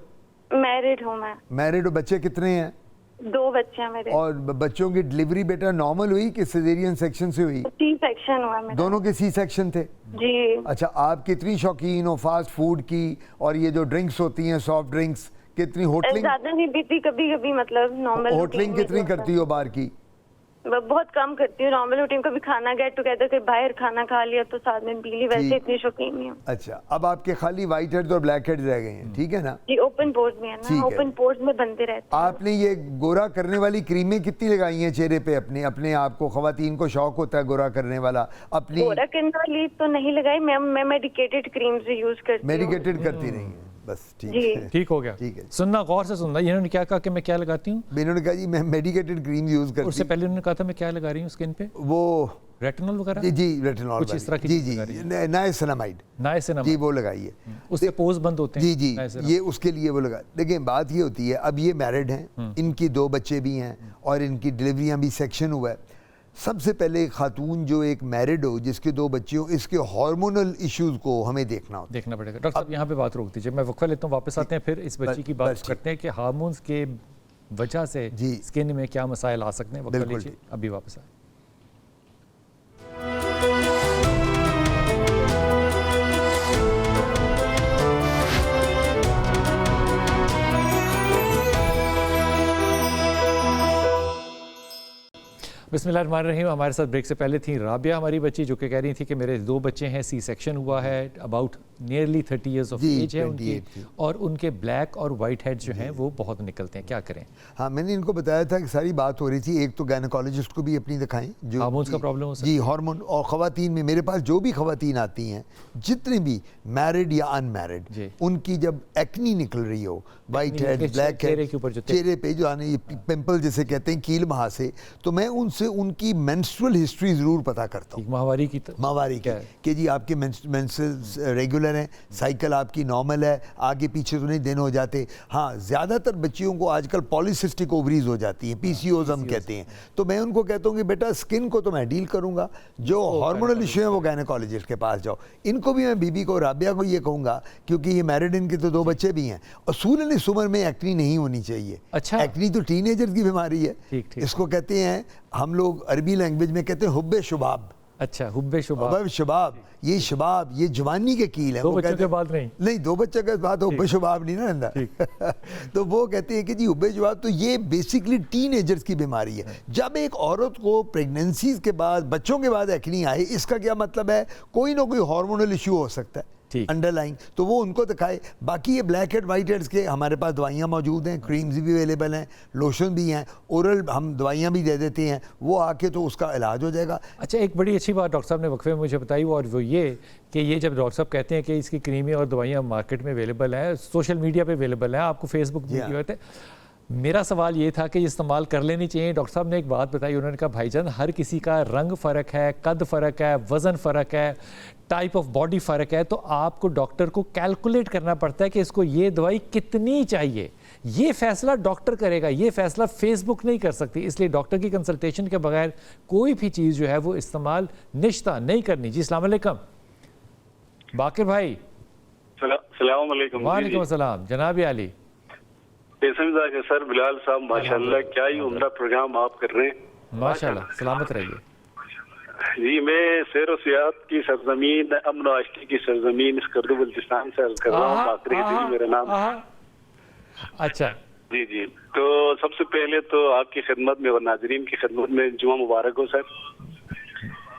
मैरिड हूँ मैं। मैरिड हो। बच्चे कितने हैं? 2 बच्चे हैं मेरे। और बच्चों की डिलीवरी बेटा नॉर्मल हुई कि सिजेरियन सेक्शन से हुई? सी सेक्शन हुआ मेरा। दोनों के सी सेक्शन थे? जी। अच्छा, आप कितनी शौकीन हो फास्ट फूड की, और ये जो ड्रिंक्स होती हैं सॉफ्ट ड्रिंक्स, कितनी होटलिंग? ज्यादा नहीं पीती, कभी कभी मतलब नॉर्मल। होटलिंग कितनी करती हो बाहर की? बहुत कम करती हूँ। नॉर्मल रूटीन, कभी खाना गेट टुगेदर, कभी बाहर खाना खा लिया तो साथ में पी ली, वैसे इतनी शौकीन नहीं हूँ। अच्छा, अब आपके खाली व्हाइट हेड्स और ब्लैक हेड्स रह गए हैं, ठीक है ना? जी, ओपन पोर्स में है ना, ओपन पोर्स में बनते रहते हैं। आपने ये गोरा करने वाली क्रीमें कितनी लगाई हैं चेहरे पे अपने? अपने आप को, खवातीन को शौक होता है गोरा करने वाला, अपनी गोरा करने वाली तो नहीं लगाई मैं मेडिकेटेड क्रीम्स यूज करती हूँ। मेडिकेटेड करती नहीं है, बस ठीक है। ठीक हो गया, ठीक है। सुनना, गौर से सुनना। इन्होंने क्या कहा कि मैं क्या लगाती हूँ? इन्होंने कहा जी मैं मेडिकेटेड क्रीम यूज करती हूँ। उससे पहले उन्होंने कहा था मैं क्या लगा रही हूँ स्किन पे? वो रेटिनॉल वगैरह? जी, रेटिनॉल कुछ इस तरह की। जी, नाइसिनामाइड जी, वो लगाइए। उससे पोज बंद होते हैं। जी, ये उसके लिए वो लगा। देखिए बात ये होती है, अब ये मैरिड हैं, इनकी 2 बच्चे भी हैं, और इनकी डिलीवरियां भी सेक्शन हुआ है। सबसे पहले खातून जो एक मैरिड हो, जिसके 2 बच्चे हो, इसके हार्मोनल इश्यूज को हमें देखना पड़ेगा। डॉक्टर साहब यहाँ पे बात रोक दीजिए, मैं वक्फा लेता हूँ, वापस आते हैं, फिर इस बच्ची की बात करते हैं कि हार्मोन्स के वजह से स्किन में क्या मसाइल आ सकते हैं। वक्फा लीजिए, अभी वापस आए। बिस्मिल्लाहिर्रहमानिर्रहीम। हमारे साथ ब्रेक से पहले थी राबिया हमारी बच्ची, जो कि कह रही थी कि मेरे 2 बच्चे हैं, सी सेक्शन हुआ है, about nearly 30 years of age है उनकी, और उनके ब्लैक और वाइट हेड जो हैं वो बहुत निकलते हैं, क्या करें? हाँ, मैंने इनको बताया था कि सारी बात हो रही थी। एक तो गायनेकोलॉजिस्ट को भी अपनी दिखाएं, जो हार्मोन्स का प्रॉब्लम हो सकता है। जी, हार्मोन। और खवातीन में मेरे पास जो भी खवातीन आती हैं, जितने भी मैरिड या अनमैरिड, उनकी जब एक्नी निकल रही हो, वाइट हेड, ब्लैक हेड, चेहरे पे जो आने पिंपल जिसे कहते हैं, कील महासे, तो मैं उनसे उनकी मेंस्ट्रुअल हिस्ट्री जरूर पता करता हूँ। माहवारी की कि जी आपके मेंस्ट्रुअल्स रेगुलर हैं, साइकिल आपकी नॉर्मल है, आगे पीछे तो नहीं दिन हो जाते। हाँ, ज़्यादातर बच्चियों को आजकल पॉलीसिस्टिक ओवरीज हो जाती हैं, पीसीओज हम कहते हैं। तो मैं उनको कहता हूँ कि बेटा स्किन को तो मैं डील करूँगा, जो हार्मोनल इशू है वो गायनेकोलॉजिस्ट के पास जाओ। इनको भी मैं बीबी को, राबिया को ये कहूँगा, क्योंकि ये मैरिड, इनके तो 2 बच्चे भी हैं। असूलन इस उम्र में एक्नी नहीं होनी चाहिए। अच्छा, एक्नी तो टीनेजर की बीमारी है। इसको कहते हैं, हम लोग अरबी लैंग्वेज में कहते हैं हुब्बे शुबाब। अच्छा, हुब्बे शुबाब। शुबाब, ये शबाब, ये जवानी के कील है। 2 बच्चों के बाद नहीं 2 बच्चों के बाद हुब्बे शुबाब नहीं ना रहता। तो वो कहते हैं कि जी हुब्बे शुबाब, तो ये बेसिकली टीनेजर्स की बीमारी है। जब एक औरत को प्रेगनेंसीज के बाद, बच्चों के बाद एक्नी आए, इसका क्या मतलब है? कोई ना कोई हार्मोनल इशू हो सकता है। ठीक। अंडरलाइंग, तो वो उनको दिखाए। बाकी ये ब्लैक हेड वाइट हेड्स के हमारे पास दवाइयाँ मौजूद हैं, क्रीम्स भी अवेलेबल हैं, लोशन भी हैं, ओरल हम दवाइयाँ भी दे देते हैं, वो आके तो उसका इलाज हो जाएगा। अच्छा, एक बड़ी अच्छी बात डॉक्टर साहब ने वक्फे में मुझे बताई, और वो ये कि ये जब डॉक्टर साहब कहते हैं कि इसकी क्रीमें और दवाइयाँ मार्केट में अवेलेबल हैं, सोशल मीडिया पे अवेलेबल हैं, आपको फेसबुक जी हाँ। वीडियो होते हैं, मेरा सवाल ये था कि ये इस्तेमाल कर लेनी चाहिए। डॉक्टर साहब ने एक बात बताई, उन्होंने कहा भाईजान हर किसी का रंग फ़र्क है, कद फ़र्क है, वज़न फ़र्क है, टाइप ऑफ बॉडी फ़र्क है, तो आपको डॉक्टर को कैलकुलेट करना पड़ता है कि इसको ये दवाई कितनी चाहिए। ये फैसला डॉक्टर करेगा, ये फैसला फेसबुक नहीं कर सकती, इसलिए डॉक्टर की कंसल्टेशन के बगैर कोई भी चीज़ जो है वो इस्तेमाल निश्ता नहीं करनी। जी अस्सलाम वालेकुम बाकिर भाई। सलाम अलैकुम। वालेकुम अस्सलाम जनाब आली। सर बिलाल साहब माशाल्लाह क्या ही उम्दा प्रोग्राम आप कर रहे हैं। माशाल्लाह, सलामत रहिए। जी मैं सैर सियाहत की सरजमीन, अमन व आशिकी की सरजमीन इस करदू बल्चिस्तान से अर्ज कर रहा हूँ। बाकरी है मेरा नाम। अच्छा जी जी, तो सबसे पहले तो आपकी खिदमत में और नाजरीन की खिदमत में जुमा मुबारक हो सर।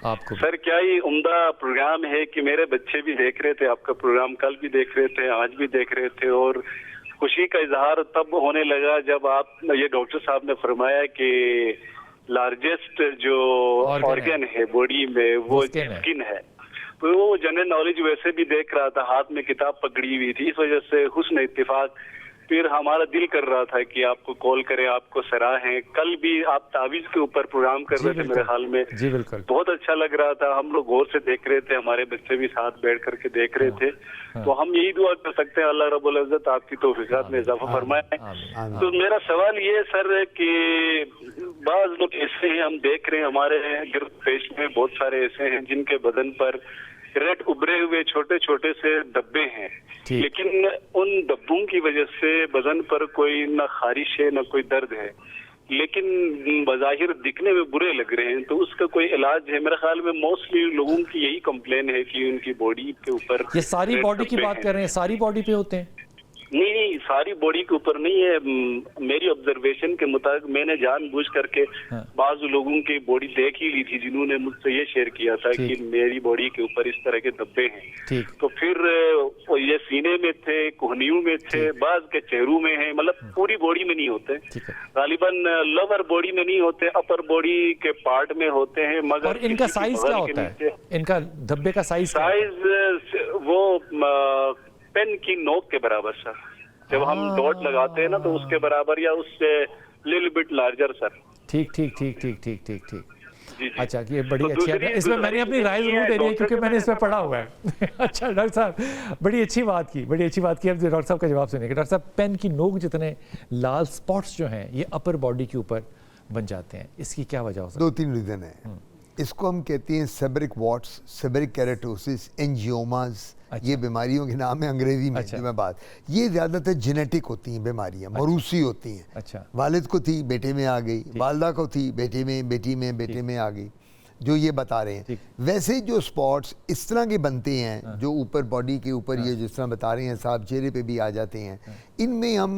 आपको सर क्या ही उम्दा प्रोग्राम है कि मेरे बच्चे भी देख रहे थे आपका प्रोग्राम, कल भी देख रहे थे, आज भी देख रहे थे, और खुशी का इजहार तब होने लगा जब आप ये डॉक्टर साहब ने फरमाया कि लार्जेस्ट जो ऑर्गन है बॉडी में वो स्किन है। तो वो जनरल नॉलेज वैसे भी देख रहा था, हाथ में किताब पकड़ी हुई थी, इस वजह से हुस्न इत्तेफाक फिर हमारा दिल कर रहा था कि आपको कॉल करें, आपको सराहें। कल भी आप तावीज के ऊपर प्रोग्राम कर रहे थे मेरे ख्याल में। जी बिल्कुल, बहुत अच्छा लग रहा था, हम लोग गौर से देख रहे थे, हमारे बच्चे भी साथ बैठ करके देख रहे थे। तो हम यही दुआ कर सकते हैं अल्लाह रब्बुल इज्जत आपकी तौफीकात में इजाफा फरमाए। तो मेरा सवाल ये सर कि बाज लोग ऐसे हैं, हम देख रहे हैं हमारे गिरद पेश में बहुत सारे ऐसे हैं जिनके बदन पर रेड उभरे हुए छोटे छोटे से धब्बे हैं, लेकिन उन धब्बों की वजह से बदन पर कोई न खारिश है न कोई दर्द है, लेकिन बज़ाहिर दिखने में बुरे लग रहे हैं। तो उसका कोई इलाज है? मेरे ख्याल में मोस्टली लोगों की यही कंप्लेन है कि उनकी बॉडी के ऊपर। ये सारी बॉडी की बात कर रहे हैं, सारी बॉडी पे होते हैं? नहीं, सारी बॉडी के ऊपर नहीं है। मेरी ऑब्जर्वेशन के मुताबिक मैंने जानबूझ करके बाज़ लोगों की बॉडी देख ही ली थी जिन्होंने मुझसे ये शेयर किया था कि मेरी बॉडी के ऊपर इस तरह के धब्बे हैं। तो फिर ये सीने में थे, कोहनियों में थे, बाज के चेहरों में है, मतलब पूरी बॉडी में नहीं होते, गालिबन लोअर बॉडी में नहीं होते, अपर बॉडी के पार्ट में होते हैं। मगर और इनका साइज क्या होता है? इनका धब्बे का साइज वो पेन की नोक के बराबर सर। जब हम डॉट लगाते हैं ना तो उसके बराबर या उससे लिटिल बिट लार्जर सर। ठीक ठीक ठीक ठीक ठीक ठीक ठीक। अच्छा, ये बड़ी अच्छी है, इसमें मैंने अपनी राय जरूर दे दी है क्योंकि मैंने इसमें पढ़ा हुआ है। अच्छा डॉक्टर साहब, बड़ी अच्छी बात की, बड़ी अच्छी बात की। अब डॉक्टर साहब का जवाब सुनिए। डॉक्टर साहब, पेन की नोक जितने लाल स्पॉट्स जो हैं ये अपर बॉडी के ऊपर बन जाते हैं, इसकी क्या वजह हो सकती है? 2-3 रीज़न है। इसको हम कहते हैं सेबरिक वॉट्स, सेबरिक केराटोसिस, एंजियोमास। ये बीमारियों के नाम है अंग्रेजी में। जो मैं बात, ये ज़्यादातर जेनेटिक होती हैं बीमारियाँ, मरूसी होती हैं। अच्छा, वालिद को थी, बेटे में आ गई, वालदा को थी, बेटे में, बेटी में, बेटे में आ गई, जो ये बता रहे हैं। वैसे जो स्पॉट्स इस तरह के बनते हैं जो ऊपर बॉडी के ऊपर ये जिस तरह बता रहे हैं साहब, चेहरे पे भी आ जाते हैं, इनमें हम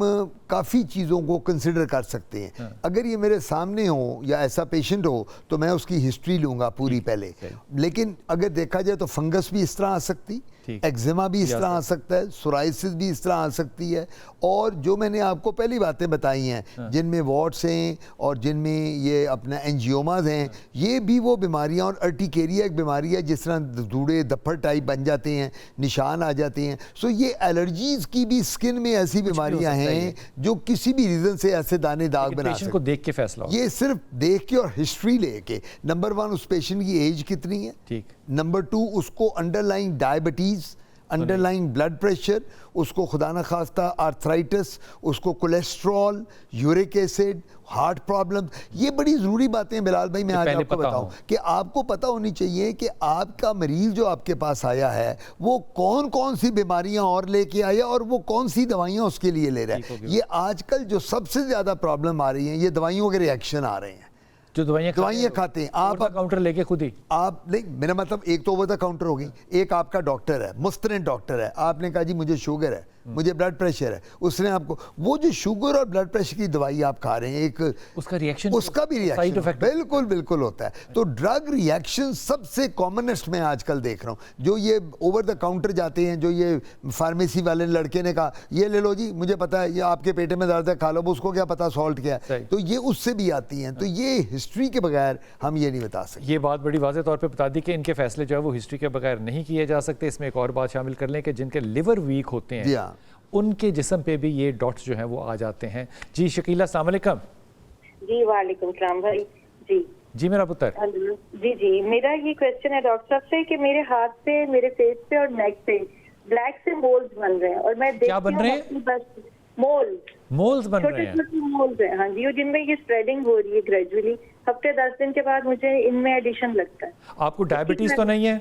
काफ़ी चीज़ों को कंसिडर कर सकते हैं। अगर ये मेरे सामने हो या ऐसा पेशेंट हो तो मैं उसकी हिस्ट्री लूँगा पूरी पहले। लेकिन अगर देखा जाए तो फंगस भी इस तरह आ सकती, एक्जिमा भी इस तरह आ सकता है, सोराइसिस भी इस तरह आ सकती है, और जो मैंने आपको पहली बातें बताई हैं जिनमें वॉट्स हैं और जिनमें ये अपना एंजियोमाज हैं, ये भी वो बीमारियां, और अर्टिकेरिया एक बीमारी है जिस तरह धूड़े दफ्फर टाइप बन जाते हैं, निशान आ जाते हैं। सो ये एलर्जीज की भी स्किन में ऐसी बीमारियां हैं जो किसी भी रीज़न से ऐसे दाने दाग बना सकते हैं। को देख के फैसला, ये सिर्फ देख के और हिस्ट्री लेके। नंबर 1 उस पेशेंट की एज कितनी है, ठीक। नंबर 2 उसको underlying diabetes, underlying blood pressure, उसको खुदा न खास्ता आर्थराइटिस, उसको cholesterol, uric acid, heart problem. ये बड़ी ज़रूरी बातें हैं बिलाल भाई, मैं आज आपको बताऊं कि आपको पता होनी चाहिए कि आपका मरीज़ जो आपके पास आया है वो कौन कौन सी बीमारियां और लेके आया और वो कौन सी दवाइयां उसके लिए ले रहा है। ये आजकल जो सबसे ज़्यादा प्रॉब्लम आ रही है, ये दवाइयों के रिएक्शन आ रहे हैं। जो दवाइयाँ खाते हैं आप काउंटर लेके खुद ही आप नहीं, मेरा मतलब एक तो ओवर द काउंटर हो गई, एक आपका डॉक्टर है, मुस्तरद डॉक्टर है, आपने कहा जी मुझे शुगर है, मुझे ब्लड प्रेशर है, उसने आपको वो जो शुगर और ब्लड प्रेशर की दवाई आप खा रहे हैं, एक उसका रिएक्शन, उसका भी साइड रिएक्शन इफेक्ट बिल्कुल बिल्कुल होता है। तो ड्रग रिएक्शन सबसे कॉमनेस्ट मैं आजकल देख रहा हूँ। जो ये ओवर द काउंटर जाते हैं, जो ये फार्मेसी वाले लड़के ने कहा ये ले लो जी, मुझे पता है ये आपके पेट में दर्द है, खा लो, उसको क्या पता सॉल्ट क्या है, तो ये उससे भी आती हैं। तो ये हिस्ट्री के बगैर हम ये नहीं बता सकते। ये बात बड़ी वाज़ेह तौर पे बता दी कि इनके फैसले जो है वो हिस्ट्री के बगैर नहीं किए जा सकते। इसमें एक और बात शामिल कर लें कि जिनके लिवर वीक होते जी हैं हाँ, उनके जिस्म पे भी ये डॉट्स जो हैं वो आ जाते हैं। जी शकीला, अस्सलाम वालेकुम। जी वालेकुम सलाम भाई। जी जी मेरा पुत्र। हेलो जी जी, मेरा ये क्वेश्चन है डॉक्टर साहब से कि मेरे हाथ पे, मेरे फेस पे और नेक पे ब्लैक से मोल्स बन रहे हैं, और मैं क्या बन रहे हैं? मोल्स बन रहे हैं? छोटे मोल्स हैं, हाँ जी, जिनमें ये स्प्रेडिंग हो रही है ग्रेजुअली। हफ्ते 10 दिन के बाद मुझे इनमें एडिशन लगता है। आपको डायबिटीज तो नहीं है?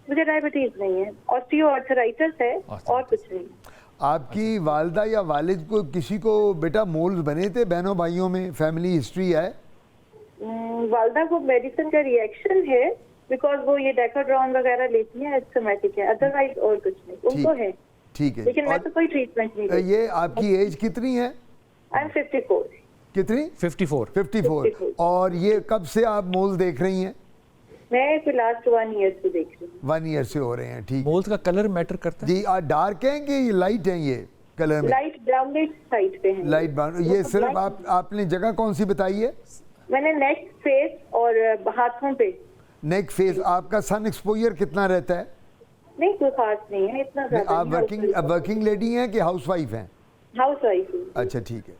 मुझे डायबिटीज नहीं है, ऑस्टियोआर्थराइटिस है और कुछ नहीं। आपकी वालदा या वालिद को किसी को बेटा मोल्स बने थे बहनों भाइयों में? फैमिली हिस्ट्री है? वालदा को मेडिसिन का रिएक्शन है, बिकॉज वो ये डेकाड्रॉन वगैरह लेती है, एस्थमेटिक है, अदरवाइज और कुछ नहीं उनको है। ठीक है, लेकिन मैं तो कोई ट्रीटमेंट नहीं लेती। ये आपकी एज कितनी है? I am 54। कितनी? 54। और ये कब से आप मोल्स देख रही हैं? मैं फिर लास्ट 1 ईयर से देख रही हूँ। 1 ईयर से हो रहे हैं। ठीक, मोल्स का कलर मैटर करता है? जी डार्क हैं कि लाइट हैं? ये कलर में लाइट ब्राउनिश साइड पे है। Light brown. ये सिर्फ आपने जगह कौन सी बताई है? मैंने नेक, फेस और हाथों पे। नेक, फेस। आपका सन एक्सपोजर कितना रहता है? नहीं कोई खास नहीं है इतना ज्यादा। आप वर्किंग लेडी हैं कि हाउसवाइफ हैं? हाउसवाइफ। अच्छा ठीक है,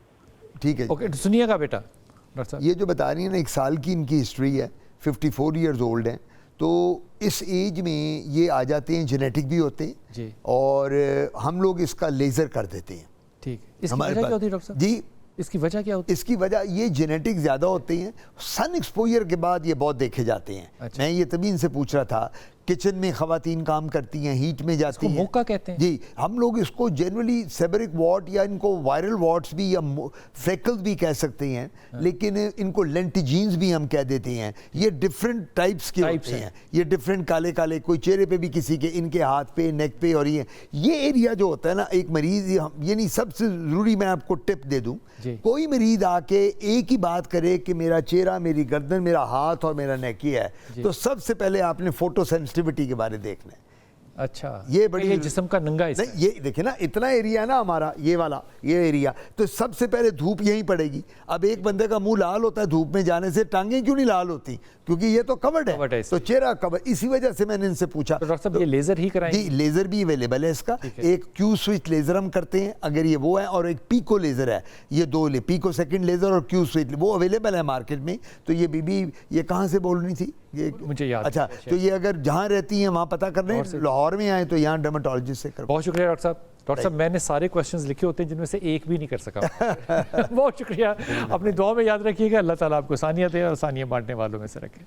ठीक है। ओके, सुनिएगा बेटा डॉक्टर साहब, ये जो बता रही है ना, 1 साल की इनकी हिस्ट्री है, 54 ईयर्स ओल्ड हैं, तो इस एज में ये आ जाते हैं, जेनेटिक भी होते हैं जी। और हम लोग इसका लेज़र कर देते हैं। ठीक है। इसकी हमारे वजह क्या पास होती है डॉक्टर साहब? जी, इसकी वजह क्या होती है? इसकी वजह ये जेनेटिक ज़्यादा होते हैं, सन एक्सपोजर के बाद ये बहुत देखे जाते हैं। अच्छा। मैं ये तभी इनसे पूछ रहा था, किचन में ख़वातीन काम करती हैं, हीट में जाती हैं, मोका कहते हैं जी। हम लोग इसको जनरली सेबरिक वॉट या इनको वायरल वॉट्स भी या फ्रेकल्स भी कह सकते हैं, लेकिन इनको लेंटिजीन्स भी हम कह देते हैं। ये डिफरेंट टाइप्स के होते हैं, ये डिफरेंट काले काले, कोई चेहरे पे भी किसी के, इनके हाथ पे, नेक पे, और ये एरिया जो होता है ना, एक मरीज़, ये नहीं, सबसे ज़रूरी मैं आपको टिप दे दूँ, कोई मरीज़ आके एक ही बात करे कि मेरा चेहरा, मेरी गर्दन, मेरा हाथ और मेरा नेक ही है, तो सबसे पहले आपने फोटो सेंसिटिविटी के बारे देखना है। अच्छा, ये बड़ी, ये जिस्म का नंगा हिस्सा नहीं, ये देखिए ना, इतना एरिया ना हमारा, ये वाला, ये एरिया, तो सबसे पहले धूप यहीं पड़ेगी। अब एक बंदे का मुंह लाल होता है धूप में जाने से, टांगें क्यों नहीं लाल होती? क्योंकि ये तो कवर्ड है, तो चेहरा कवर। इसी वजह से मैंने इनसे पूछा। तो डॉक्टर साहब ये लेजर ही कराएंगे? जी, लेजर भी अवेलेबल है इसका। एक क्यू स्विच लेजर हम करते हैं, अगर ये वो है, और एक पीको लेजर है। ये दो पीको सेकंड लेजर और क्यू स्विच, वो अवेलेबल है मार्केट में। तो ये बीबी, ये कहाँ से बोल रही थी? ये मुझे याद। अच्छा, तो ये अगर जहाँ रहती हैं वहाँ पता कर लें, लाहौर में आए तो यहाँ डर्मेटोलॉजिस्ट से कर। बहुत शुक्रिया डॉक्टर साहब। डॉक्टर साहब, मैंने सारे क्वेश्चंस लिखे होते हैं जिनमें से एक भी नहीं कर सका। बहुत शुक्रिया। अपनी दुआ में याद रखिएगा, अल्लाह ताला आपको आसानियाँ दे और आसानियाँ बांटने वालों में से रखे।